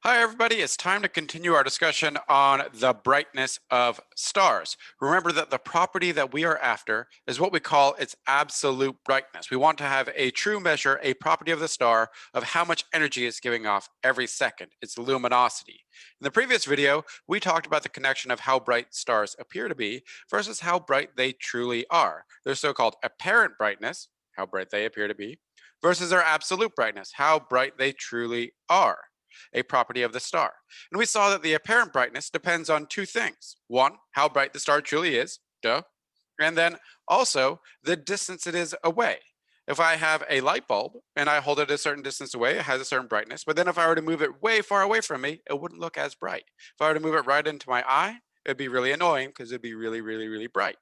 Hi, everybody. It's time to continue our discussion on the brightness of stars. Remember that the property that we are after is what we call its absolute brightness. We want to have a true measure, a property of the star of how much energy it's giving off every second, its luminosity. In the previous video, we talked about the connection of how bright stars appear to be versus how bright they truly are. Their so-called apparent brightness, how bright they appear to be, versus their absolute brightness, how bright they truly are, a property of the star. And we saw that the apparent brightness depends on two things. One, how bright the star truly is, duh. And then also the distance it is away. If I have a light bulb and I hold it a certain distance away, it has a certain brightness. But then if I were to move it way far away from me, it wouldn't look as bright. If I were to move it right into my eye, it'd be really annoying because it'd be really, really, really bright.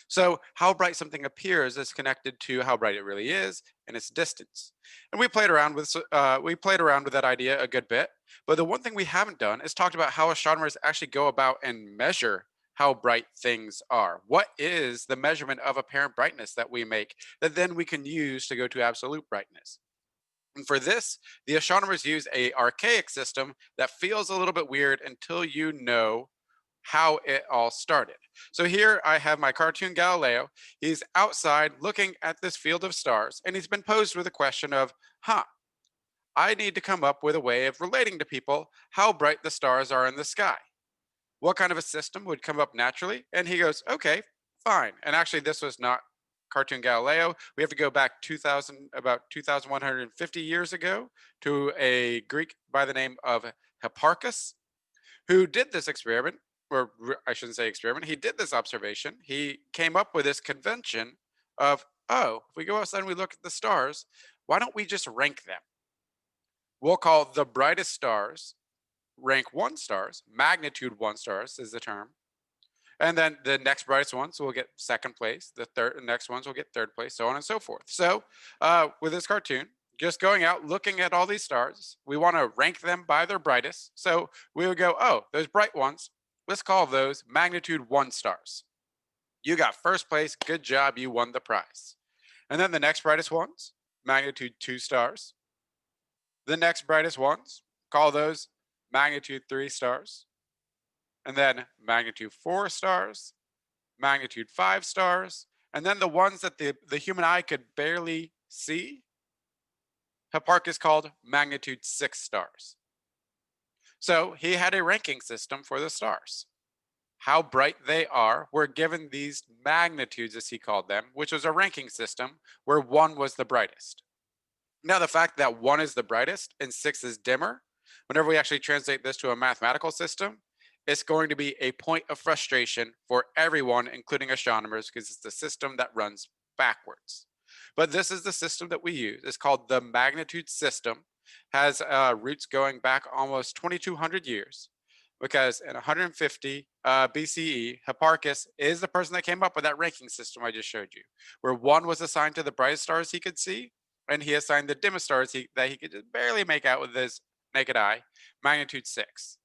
So how bright something appears is connected to how bright it really is and its distance. And we played around with that idea a good bit. But the one thing we haven't done is talked about how astronomers actually go about and measure how bright things are. What is the measurement of apparent brightness that we make that then we can use to go to absolute brightness? And for this, the astronomers use a archaic system that feels a little bit weird until you know how it all started. So here I have my cartoon Galileo. He's outside looking at this field of stars, and he's been posed with a question of, I need to come up with a way of relating to people how bright the stars are in the sky. What kind of a system would come up naturally? And he goes, okay, fine. And actually, this was not cartoon Galileo. We have to go back about 2,150 years ago to a Greek by the name of Hipparchus, who did this experiment, or I shouldn't say experiment, he did this observation. He came up with this convention of, oh, if we go outside and we look at the stars, why don't we just rank them? We'll call the brightest stars rank one stars, magnitude one stars is the term. And then the next brightest ones will get second place. The next ones will get third place, so on and so forth. So with this cartoon, just going out, looking at all these stars, we want to rank them by their brightest. So we would go, oh, those bright ones, let's call those magnitude one stars. You got first place. Good job. You won the prize. And then the next brightest ones, magnitude two stars. The next brightest ones, call those magnitude three stars. And then magnitude four stars, magnitude five stars, and then the ones that the human eye could barely see, Hipparchus called magnitude six stars. So he had a ranking system for the stars. How bright they are were given these magnitudes, as he called them, which was a ranking system where one was the brightest. Now, the fact that one is the brightest and six is dimmer, whenever we actually translate this to a mathematical system, it's going to be a point of frustration for everyone, including astronomers, because it's the system that runs backwards. But this is the system that we use. It's called the magnitude system, has roots going back almost 2,200 years, because in 150 BCE, Hipparchus is the person that came up with that ranking system I just showed you, where one was assigned to the brightest stars he could see, and he assigned the dimmest stars that he could just barely make out with his naked eye, magnitude six.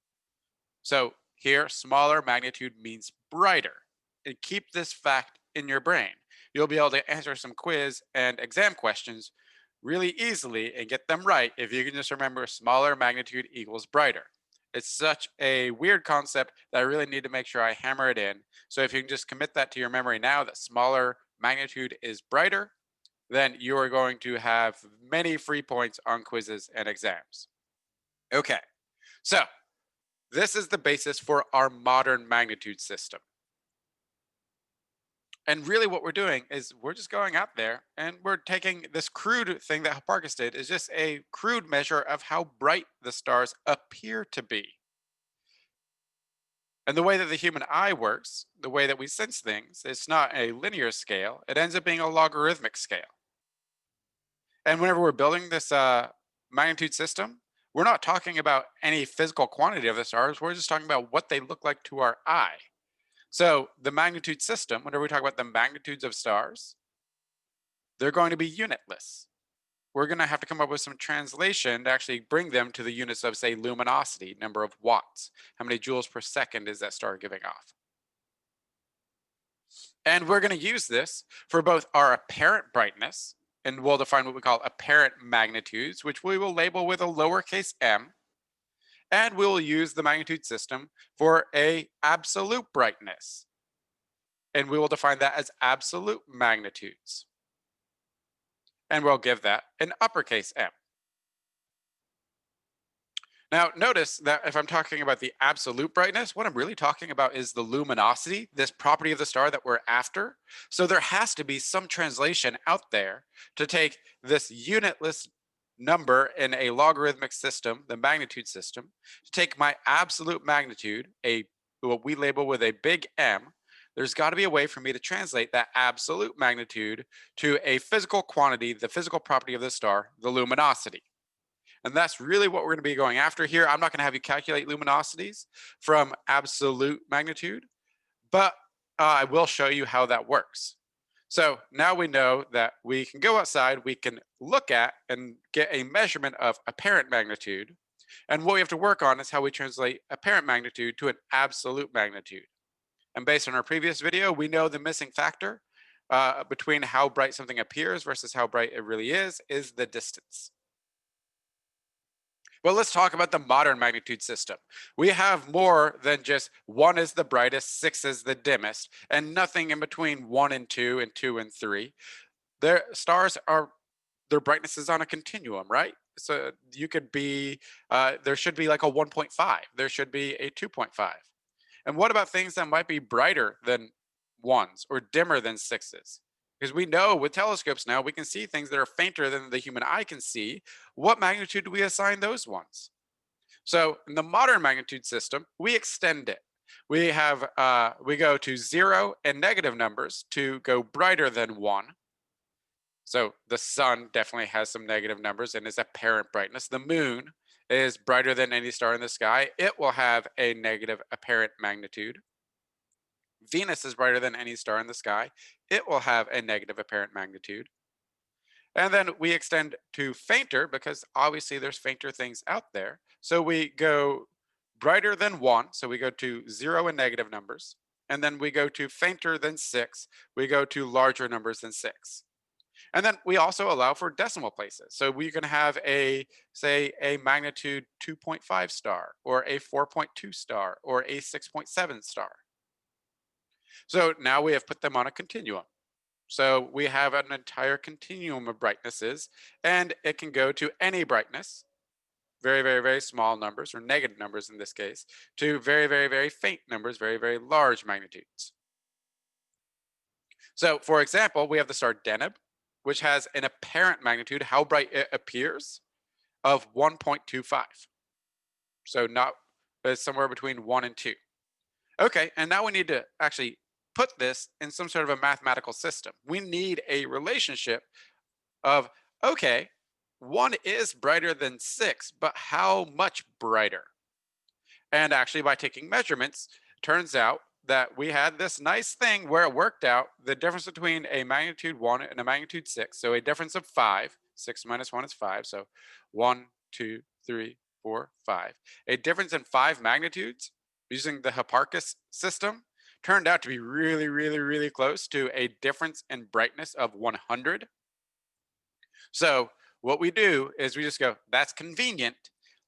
So here, smaller magnitude means brighter. And keep this fact in your brain. You'll be able to answer some quiz and exam questions really easily and get them right if you can just remember smaller magnitude equals brighter. It's such a weird concept that I really need to make sure I hammer it in. So if you can just commit that to your memory now that smaller magnitude is brighter, then you are going to have many free points on quizzes and exams. Okay, so this is the basis for our modern magnitude system. And really what we're doing is we're just going out there and we're taking this crude thing that Hipparchus did is just a crude measure of how bright the stars appear to be. And the way that the human eye works, the way that we sense things, it's not a linear scale. It ends up being a logarithmic scale. And whenever we're building this magnitude system, we're not talking about any physical quantity of the stars. We're just talking about what they look like to our eye. So the magnitude system, whenever we talk about the magnitudes of stars, they're going to be unitless. We're going to have to come up with some translation to actually bring them to the units of, say, luminosity, number of watts. How many joules per second is that star giving off? And we're going to use this for both our apparent brightness, and we'll define what we call apparent magnitudes, which we will label with a lowercase m. And we'll use the magnitude system for a absolute brightness. And we will define that as absolute magnitudes. And we'll give that an uppercase M. Now, notice that if I'm talking about the absolute brightness, what I'm really talking about is the luminosity, this property of the star that we're after. So there has to be some translation out there to take this unitless number in a logarithmic system, the magnitude system, to take my absolute magnitude, what we label with a big M. There's got to be a way for me to translate that absolute magnitude to a physical quantity, the physical property of the star, the luminosity. And that's really what we're going to be going after here. I'm not going to have you calculate luminosities from absolute magnitude, but I will show you how that works. So now we know that we can go outside, we can look at and get a measurement of apparent magnitude. And what we have to work on is how we translate apparent magnitude to an absolute magnitude. And based on our previous video, we know the missing factor between how bright something appears versus how bright it really is the distance. Well, let's talk about the modern magnitude system. We have more than just 1 is the brightest, 6 is the dimmest, and nothing in between 1 and 2 and 2 and 3. Their stars are, their brightness is on a continuum, right? So you could be, there should be like a 1.5, there should be a 2.5. And what about things that might be brighter than 1s or dimmer than 6s? Because we know with telescopes now, we can see things that are fainter than the human eye can see. What magnitude do we assign those ones? So in the modern magnitude system, we extend it. We have, we go to 0 and negative numbers to go brighter than 1. So the sun definitely has some negative numbers and is apparent brightness. The moon is brighter than any star in the sky. It will have a negative apparent magnitude. Venus is brighter than any star in the sky. It will have a negative apparent magnitude. And then we extend to fainter because obviously there's fainter things out there. So we go brighter than 1. So we go to 0 and negative numbers. And then we go to fainter than 6. We go to larger numbers than 6. And then we also allow for decimal places. So we can have say a magnitude 2.5 star or a 4.2 star or a 6.7 star. So now we have put them on a continuum. So we have an entire continuum of brightnesses, and it can go to any brightness, very, very, very small numbers, or negative numbers in this case, to very, very, very faint numbers, very, very large magnitudes. So for example, we have the star Deneb, which has an apparent magnitude, how bright it appears, of 1.25. So not, it's somewhere between 1 and 2. Okay, and now we need to actually put this in some sort of a mathematical system. We need a relationship of, okay, 1 is brighter than 6, but how much brighter? And actually by taking measurements, turns out that we had this nice thing where it worked out the difference between a magnitude 1 and a magnitude 6. So a difference of 5, 6 minus 1 is 5. So 1, 2, 3, 4, 5. A difference in 5 magnitudes using the Hipparchus system turned out to be really, really, really close to a difference in brightness of 100. So what we do is we just go, that's convenient.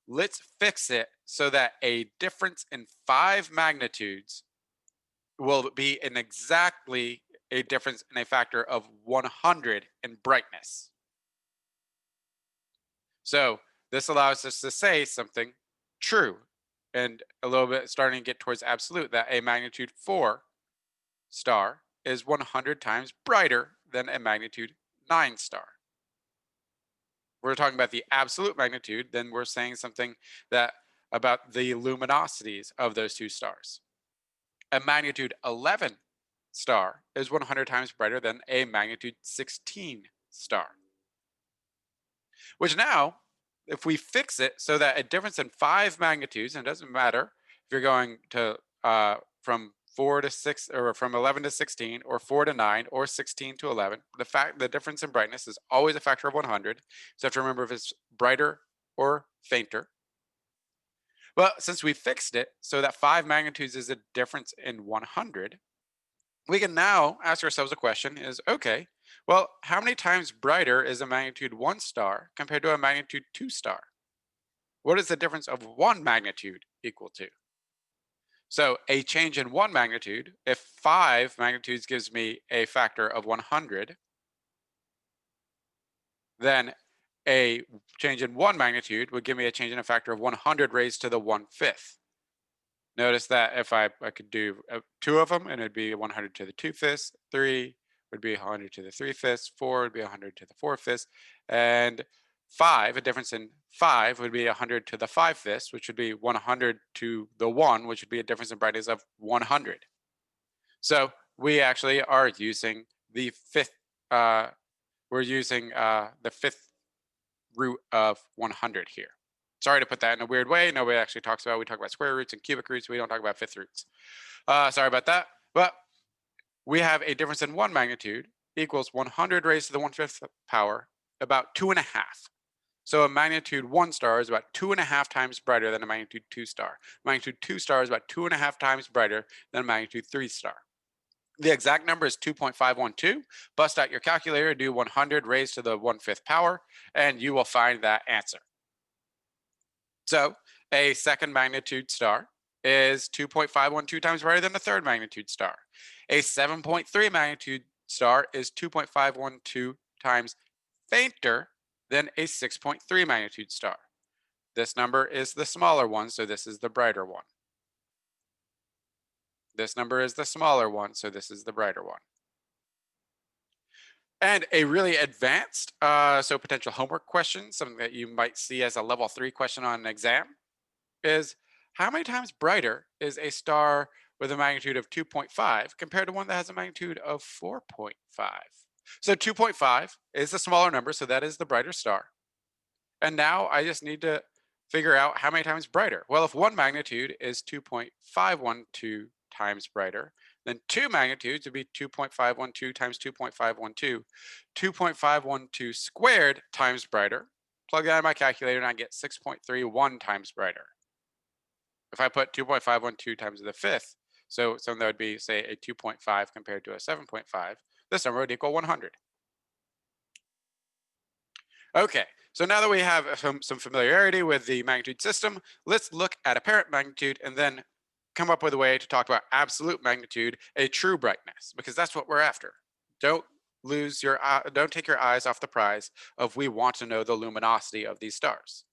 Let's fix it so that a difference in 5 magnitudes will be in exactly a difference in a factor of 100 in brightness. So this allows us to say something true and a little bit starting to get towards absolute, that a magnitude 4 star is 100 times brighter than a magnitude 9 star. We're talking about the absolute magnitude, then we're saying something that about the luminosities of those two stars. A magnitude 11 star is 100 times brighter than a magnitude 16 star. Which now, if we fix it so that a difference in 5 magnitudes, and it doesn't matter if you're going to from 4 to 6 or from 11 to 16 or 4 to 9 or 16 to 11, the difference in brightness is always a factor of 100. So you have to remember if it's brighter or fainter. Well, since we fixed it so that 5 magnitudes is a difference in 100, we can now ask ourselves a question is, okay, well, how many times brighter is a magnitude 1 star compared to a magnitude 2 star? What is the difference of one magnitude equal to? So a change in one magnitude, if 5 magnitudes gives me a factor of 100, then a change in one magnitude would give me a change in a factor of 100 raised to the 1/5. Notice that if I could do two of them, and it'd be 100 to the 2/5, 3 would be 100 to the 3/5, 4 would be 100 to the 4/5, and 5, a difference in 5 would be 100 to the 5/5, which would be 100 to the 1, which would be a difference in brightness of 100. So we actually are using the fifth, we're using the fifth root of 100 here. Sorry to put that in a weird way. Nobody actually talks about, we talk about square roots and cubic roots. We don't talk about fifth roots. Sorry about that. But we have a difference in one magnitude equals 100 raised to the 1/5 power, about 2.5. So a magnitude 1 star is about 2.5 times brighter than a magnitude 2 star. Magnitude 2 star is about 2.5 times brighter than a magnitude 3 star. The exact number is 2.512. Bust out your calculator, do 100 raised to the 1/5 power, and you will find that answer. So a second magnitude star is 2.512 times brighter than a third magnitude star. A 7.3 magnitude star is 2.512 times fainter than a 6.3 magnitude star. This number is the smaller one, so this is the brighter one. This number is the smaller one, so this is the brighter one. And a really advanced, so potential homework question, something that you might see as a level 3 question on an exam, is how many times brighter is a star with a magnitude of 2.5 compared to one that has a magnitude of 4.5? So 2.5 is the smaller number, so that is the brighter star. And now I just need to figure out how many times brighter. Well, if one magnitude is 2.512 times brighter, then two magnitudes would be 2.512 times 2.512. 2.512 squared times brighter. Plug that in my calculator and I get 6.31 times brighter. If I put 2.512 times the fifth, so something that would be, say, a 2.5 compared to a 7.5, this number would equal 100. Okay, so now that we have some familiarity with the magnitude system, let's look at apparent magnitude and then come up with a way to talk about absolute magnitude, a true brightness, because that's what we're after. Don't don't take your eyes off the prize of we want to know the luminosity of these stars.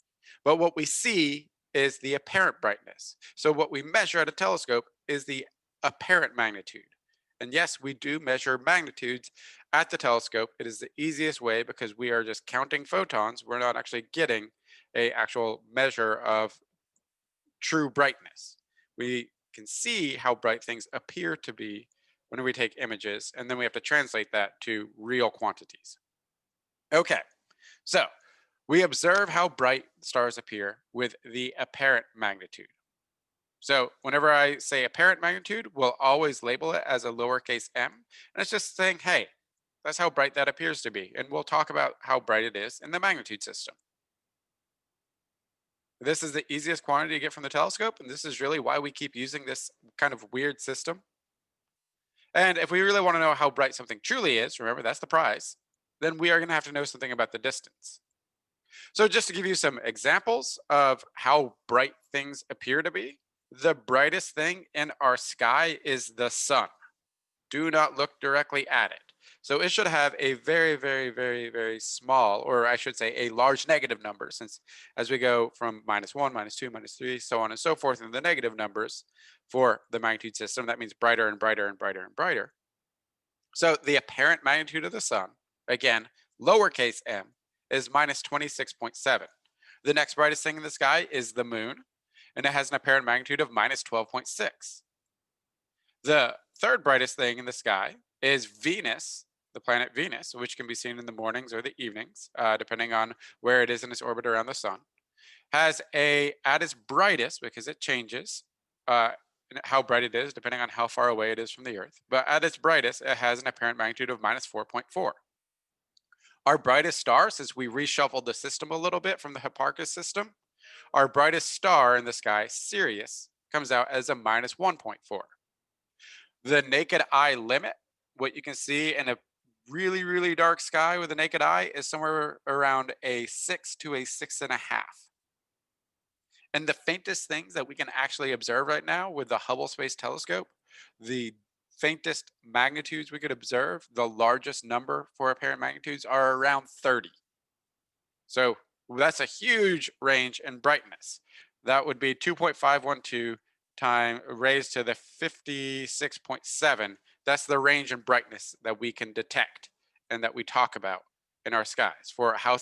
But what we see is the apparent brightness. So what we measure at a telescope is the apparent magnitude. And yes, we do measure magnitudes at the telescope. It is the easiest way because we are just counting photons. We're not actually getting a actual measure of true brightness. We can see how bright things appear to be when we take images, and then we have to translate that to real quantities. Okay, so we observe how bright stars appear with the apparent magnitude. So whenever I say apparent magnitude, we'll always label it as a lowercase m. And it's just saying, hey, that's how bright that appears to be. And we'll talk about how bright it is in the magnitude system. This is the easiest quantity to get from the telescope. And this is really why we keep using this kind of weird system. And if we really want to know how bright something truly is, remember that's the prize, then we are going to have to know something about the distance. So just to give you some examples of how bright things appear to be, the brightest thing in our sky is the sun. Do not look directly at it. So it should have a very, very, very, very small, or I should say a large negative number, since as we go from -1, -2, -3, so on and so forth in the negative numbers for the magnitude system, that means brighter and brighter and brighter and brighter. So the apparent magnitude of the sun, again, lowercase m, is -26.7. The next brightest thing in the sky is the moon, and it has an apparent magnitude of -12.6. The third brightest thing in the sky is Venus, the planet Venus, which can be seen in the mornings or the evenings, depending on where it is in its orbit around the sun. Has at its brightest, because it changes how bright it is depending on how far away it is from the Earth, but at its brightest, it has an apparent magnitude of -4.4. Our brightest star, since we reshuffled the system a little bit from the Hipparchus system, our brightest star in the sky, Sirius, comes out as a -1.4. The naked eye limit, what you can see in a really, really dark sky with a naked eye, is somewhere around a 6 to a 6.5. And the faintest things that we can actually observe right now with the Hubble Space Telescope, the faintest magnitudes we could observe, the largest number for apparent magnitudes are around 30. So that's a huge range in brightness. That would be 2.512 time raised to the 56.7. That's the range in brightness that we can detect and that we talk about in our skies for how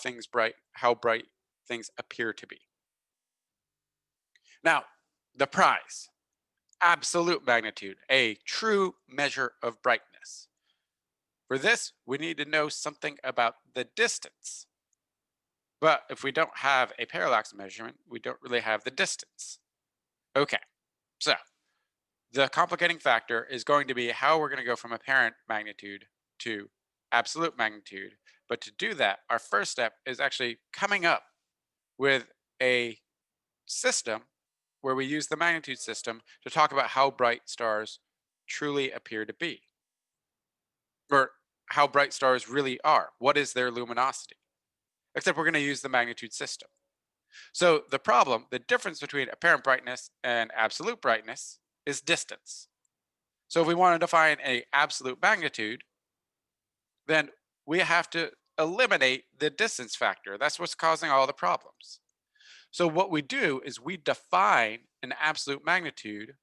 bright things appear to be. Now, the prize, absolute magnitude, a true measure of brightness. For this, we need to know something about the distance. But if we don't have a parallax measurement, we don't really have the distance. Okay, so the complicating factor is going to be how we're going to go from apparent magnitude to absolute magnitude. But to do that, our first step is actually coming up with a system where we use the magnitude system to talk about how bright stars truly appear to be, or how bright stars really are. What is their luminosity? Except we're going to use the magnitude system. So the difference between apparent brightness and absolute brightness is distance. So if we want to define a absolute magnitude, then we have to eliminate the distance factor. That's what's causing all the problems. So what we do is we define an absolute magnitude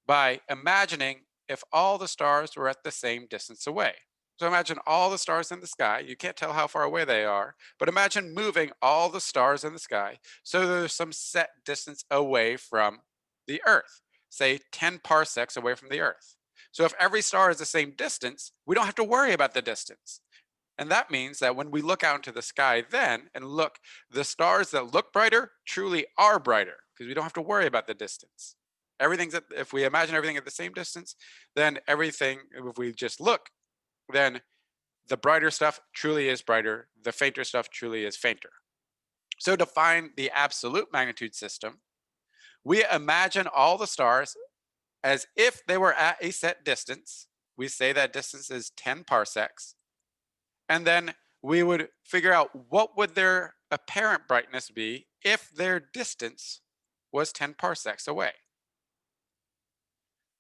by imagining if all the stars were at the same distance away. So imagine all the stars in the sky. You can't tell how far away they are, but imagine moving all the stars in the sky so there's some set distance away from the Earth, say 10 parsecs away from the Earth. So if every star is the same distance, we don't have to worry about the distance. And that means that when we look out into the sky then and look, the stars that look brighter truly are brighter because we don't have to worry about the distance. If we imagine everything at the same distance, then everything, if we just look, then the brighter stuff truly is brighter, the fainter stuff truly is fainter. So to find the absolute magnitude system, we imagine all the stars as if they were at a set distance. We say that distance is 10 parsecs. And then we would figure out what would their apparent brightness be if their distance was 10 parsecs away.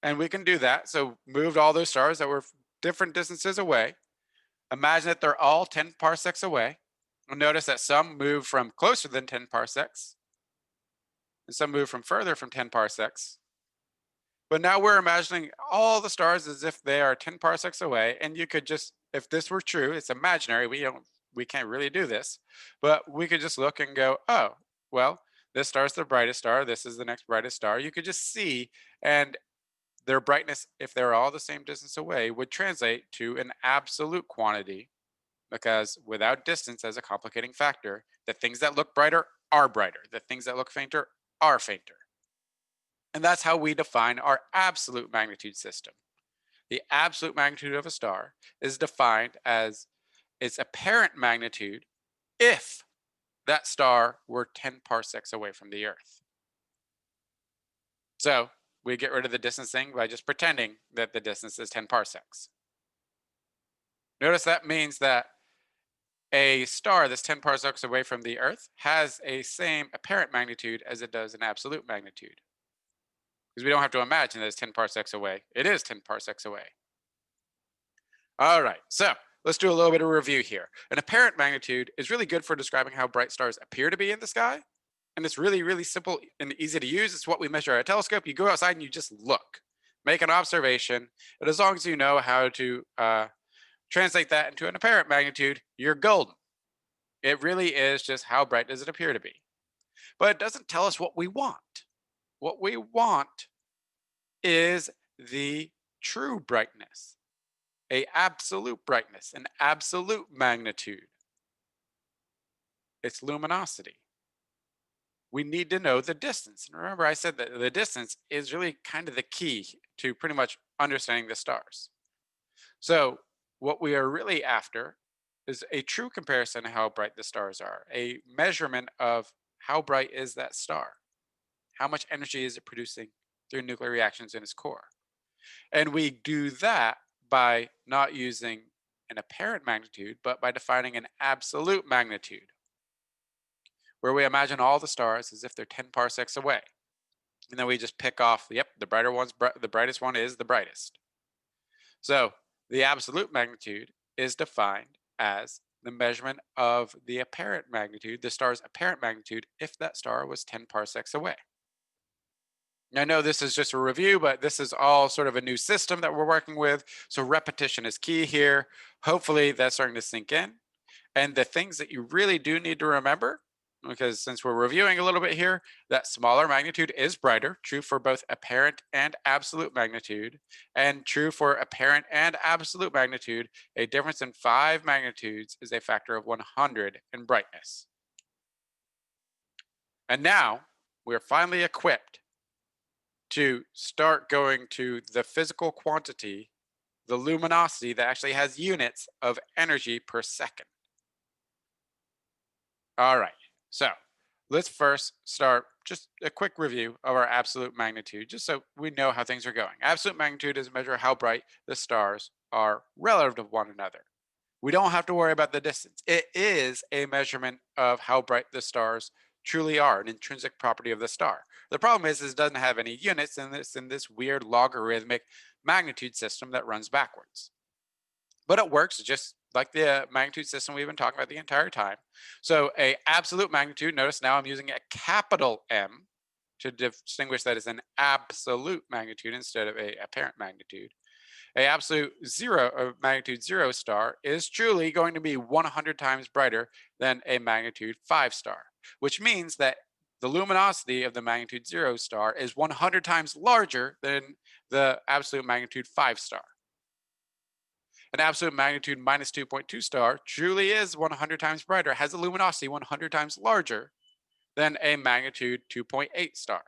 And we can do that. So moved all those stars that were different distances away. Imagine that they're all 10 parsecs away. And notice that some move from closer than 10 parsecs and some move from further from 10 parsecs. But now we're imagining all the stars as if they are 10 parsecs away. And you could just, if this were true, it's imaginary. We can't really do this, but we could just look and go, oh, well, this star is the brightest star. This is the next brightest star. You could just see, and their brightness, if they're all the same distance away, would translate to an absolute quantity because without distance as a complicating factor, the things that look brighter are brighter. The things that look fainter are fainter. And that's how we define our absolute magnitude system. The absolute magnitude of a star is defined as its apparent magnitude if that star were 10 parsecs away from the Earth. So we get rid of the distance thing by just pretending that the distance is 10 parsecs. Notice that means that a star that's 10 parsecs away from the Earth has a same apparent magnitude as it does an absolute magnitude. Because we don't have to imagine that it's 10 parsecs away. It is 10 parsecs away. All right, so let's do a little bit of review here. An apparent magnitude is really good for describing how bright stars appear to be in the sky. And it's really, really simple and easy to use. It's what we measure at a telescope. You go outside and you just look, make an observation. And as long as you know how to translate that into an apparent magnitude, you're golden. It really is just how bright does it appear to be. But it doesn't tell us what we want. What we want is the true brightness, a absolute brightness, an absolute magnitude. It's luminosity. We need to know the distance. And remember, I said that the distance is really kind of the key to pretty much understanding the stars. So what we are really after is a true comparison of how bright the stars are, a measurement of how bright is that star. How much energy is it producing through nuclear reactions in its core? And we do that by not using an apparent magnitude, but by defining an absolute magnitude. where we imagine all the stars as if they're 10 parsecs away. And then we just pick off, yep, the brightest one is the brightest. So the absolute magnitude is defined as the measurement of the apparent magnitude, the star's apparent magnitude, if that star was 10 parsecs away. I know this is just a review, but this is all sort of a new system that we're working with. So repetition is key here. Hopefully that's starting to sink in. And the things that you really do need to remember, because since we're reviewing a little bit here, that smaller magnitude is brighter, true for both apparent and absolute magnitude. And true for apparent and absolute magnitude, a difference in 5 magnitudes is a factor of 100 in brightness. And now we're finally equipped to start going to the physical quantity, the luminosity that actually has units of energy per second. All right, so let's first start just a quick review of our absolute magnitude, just so we know how things are going. Absolute magnitude is a measure of how bright the stars are relative to one another. We don't have to worry about the distance. It is a measurement of how bright the stars truly are, an intrinsic property of the star. The problem is it doesn't have any units, and it's in this weird logarithmic magnitude system that runs backwards. But it works just like the magnitude system we've been talking about the entire time. So a absolute magnitude, notice now I'm using a capital M to distinguish that as an absolute magnitude instead of a apparent magnitude. A absolute zero, or magnitude 0 star is truly going to be 100 times brighter than a magnitude 5 star, which means that the luminosity of the magnitude 0 star is 100 times larger than the absolute magnitude 5 star. An absolute magnitude minus 2.2 star truly is 100 times brighter, has a luminosity 100 times larger than a magnitude 2.8 star.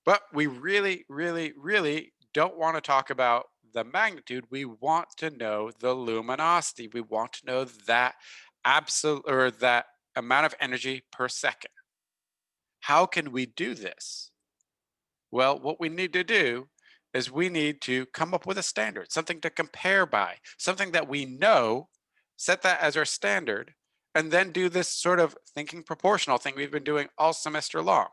But we really, really, really don't want to talk about the magnitude. We want to know the luminosity. We want to know that absolute, or that amount of energy per second. How can we do this? Well, what we need to do is we need to come up with a standard, something to compare by, something that we know, set that as our standard, and then do this sort of thinking proportional thing we've been doing all semester long.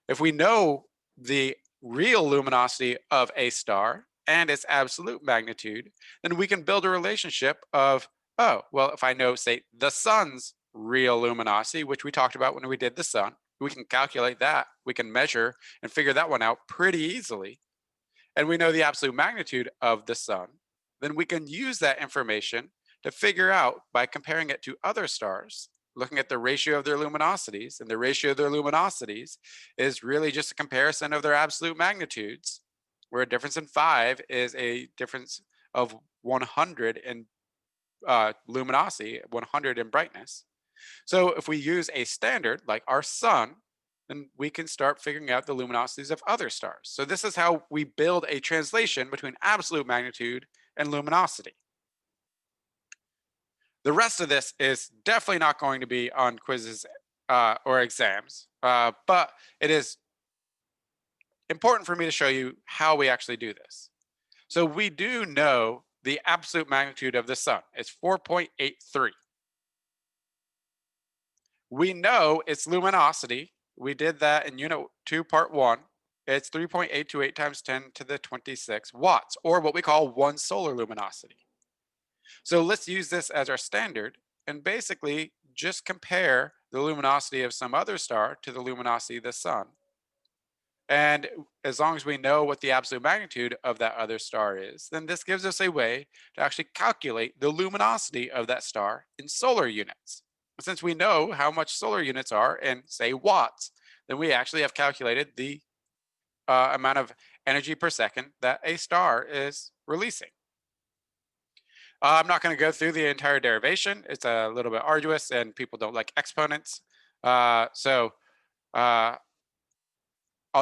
If we know the real luminosity of a star and its absolute magnitude, then we can build a relationship of, oh, well, if I know, say, the sun's real luminosity, which we talked about when we did the sun, we can calculate that. We can measure and figure that one out pretty easily. And we know the absolute magnitude of the sun, then we can use that information to figure out, by comparing it to other stars, looking at the ratio of their luminosities, and the ratio of their luminosities is really just a comparison of their absolute magnitudes, where a difference in 5 is a difference of 100 in luminosity, 100 in brightness. So if we use a standard like our sun, then we can start figuring out the luminosities of other stars. So this is how we build a translation between absolute magnitude and luminosity. The rest of this is definitely not going to be on quizzes or exams, but it is important for me to show you how we actually do this. So we do know the absolute magnitude of the sun. It's 4.83. We know its luminosity. We did that in Unit 2, Part 1. It's 3.828 times 10 to the 26 watts, or what we call 1 solar luminosity. So let's use this as our standard and basically just compare the luminosity of some other star to the luminosity of the sun. And as long as we know what the absolute magnitude of that other star is, then this gives us a way to actually calculate the luminosity of that star in solar units. Since we know how much solar units are in, say, watts, then we actually have calculated the amount of energy per second that a star is releasing. I'm not going to go through the entire derivation. It's a little bit arduous and people don't like exponents. So I'll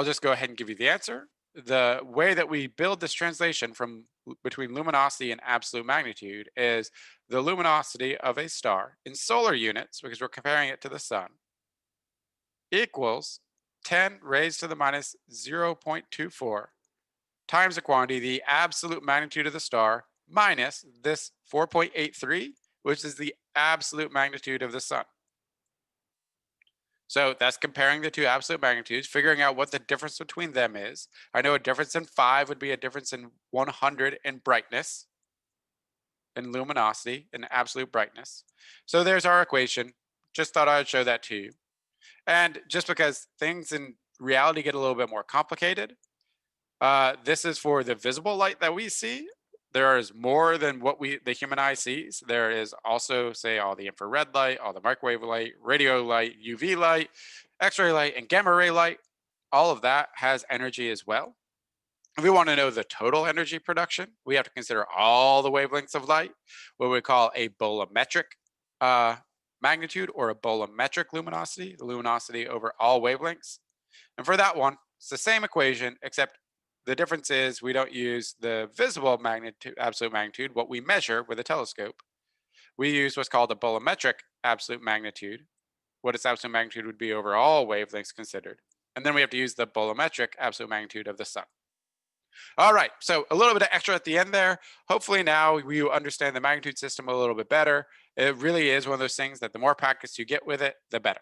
just go ahead and give you the answer. The way that we build this translation from between luminosity and absolute magnitude is the luminosity of a star in solar units, because we're comparing it to the sun, equals 10 raised to the minus 0.24 times the quantity, the absolute magnitude of the star, minus this 4.83, which is the absolute magnitude of the sun. So that's comparing the two absolute magnitudes, figuring out what the difference between them is. I know a difference in 5 would be a difference in 100 in brightness, in luminosity, in absolute brightness. So there's our equation. Just thought I'd show that to you. And just because things in reality get a little bit more complicated, this is for the visible light that we see. There is more than what the human eye sees. There is also, say, all the infrared light, all the microwave light, radio light, UV light, X-ray light, and gamma ray light. All of that has energy as well. If we want to know the total energy production, we have to consider all the wavelengths of light, what we call a bolometric magnitude or a bolometric luminosity, the luminosity over all wavelengths. And for that one, it's the same equation, except the difference is we don't use the visible magnitude, absolute magnitude, what we measure with a telescope. We use what's called a bolometric absolute magnitude, what its absolute magnitude would be over all wavelengths considered. And then we have to use the bolometric absolute magnitude of the sun. All right, so a little bit of extra at the end there. Hopefully now you understand the magnitude system a little bit better. It really is one of those things that the more practice you get with it, the better.